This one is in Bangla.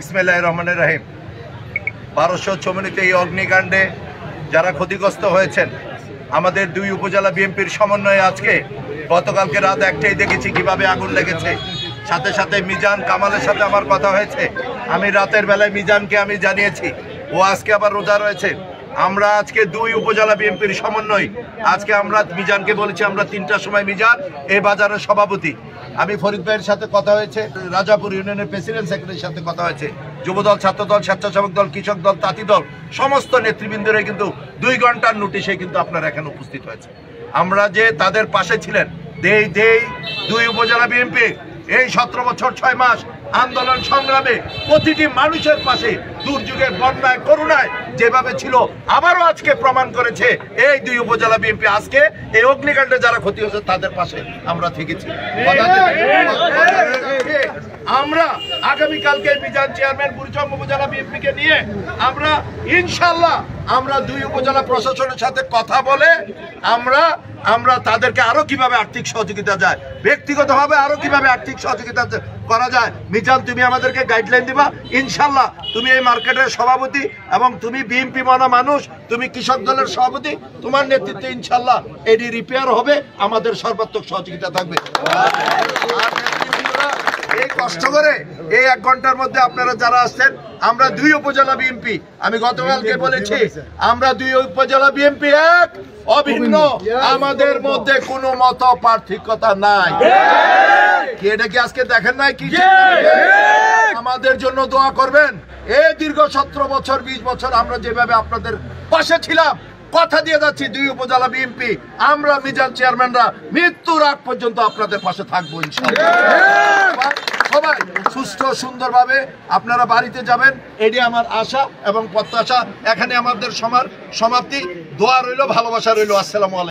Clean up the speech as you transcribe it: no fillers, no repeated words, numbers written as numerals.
বিসমিল্লাহির রহমানির রহিম। 1254 এই অগ্নিকাণ্ডে যারা ক্ষতিগ্রস্ত হয়েছেন আমাদের দুই উপজেলা বিএনপির সমন্বয়ে আজকে গতকালকে রাত 1টায় দেখেছি কিভাবে আগুন লেগেছে। সাথে সাথে মিজান কামালের সাথে আমার কথা হয়েছে, আমি রাতের বেলায় মিজানকে আমি জানিয়েছি, ও আজকে আবার রোজা রয়েছে। আমরা আজকে দুই উপজেলা বিএনপির সমন্বয় আজকে আমরা মিজানকে বলেছি আমরা 3টার সময় মিজান এই বাজারের সভাপতি, আমি ফরিদ ভাইয়ের সাথে কথা হয়েছে, রাজাপুর ইউনিয়নের প্রেসিডেন্ট সেক্রেটারির সাথে কথা হয়েছে, যুবদল, ছাত্রদল, স্বেচ্ছাসেবক দল, কৃষক দল, তাঁতি দল সমস্ত নেতৃবৃন্দরে কিন্তু 2 ঘন্টার নোটিশে কিন্তু আপনারা এখানে উপস্থিত হয়েছে। আমরা যে তাদের পাশে ছিলেন দুই উপজেলা বিএনপি এই 17 বছর 6 মাস আন্দোলন সংগ্রামে প্রতিটি মানুষের পাশে দুর্যোগে, বন্যায়, করুণায় যেভাবে ছিল আবারও আজকে প্রমাণ করেছে এই দুই উপজেলা বিএনপি আজকে এই অগ্নিকাণ্ডে যারা ক্ষতি হয়েছে তাদের পাশে আমরা থেকেছি। আমরা আগামীকালকে মিজান চেয়ারম্যান বুড়িচং উপজেলা বিএনপিকে নিয়ে আমরা ইনশাল্লাহ আমরা দুই উপজেলা প্রশাসনের সাথে কথা বলে আমরা তাদেরকে আরো কিভাবে আর্থিক সহযোগিতা যায়, ব্যক্তিগতভাবে আরো কিভাবে আর্থিক সহযোগিতা করা যায়। মিজান, তুমি আমাদেরকে গাইডলাইন দিবা, ইনশাল্লাহ তুমি এই মার্কেটের সভাপতি এবং তুমি বিএনপি মানা মানুষ, তুমি কৃষক দলের সভাপতি, তোমার নেতৃত্বে ইনশাল্লাহ এটি রিপেয়ার হবে, আমাদের সর্বাত্মক সহযোগিতা থাকবে। এই কষ্ট করে এই 1 ঘন্টার মধ্যে আপনারা যারা আসছেন, আমরা দুই উপজেলা বিএনপি, আমি গতকালকে বলেছি আমরা দুই উপজেলা বিএনপি এক অভিন্ন, আমাদের মধ্যে কোনো মত পার্থক্যতা নাই। এটা কি আজকে দেখেন নাই কি? আমাদের জন্য দোয়া করবেন। এই দীর্ঘ 17 বছর 20 বছর আমরা যেভাবে আপনাদের পাশে ছিলাম, কথা দিয়ে যাচ্ছি দুই উপজেলা বিএনপি আমরা মিজান চেয়ারম্যানরা মৃত্যুর আগ পর্যন্ত আপনাদের পাশে থাকবো ইনশাআল্লাহ। সবাই সুস্থ সুন্দরভাবে আপনারা বাড়িতে যাবেন, এটি আমার আশা এবং প্রত্যাশা। এখানে আমাদের সমাপ্তি, দোয়া রইল, ভালোবাসা রইল। আসসালামু আলাইকুম।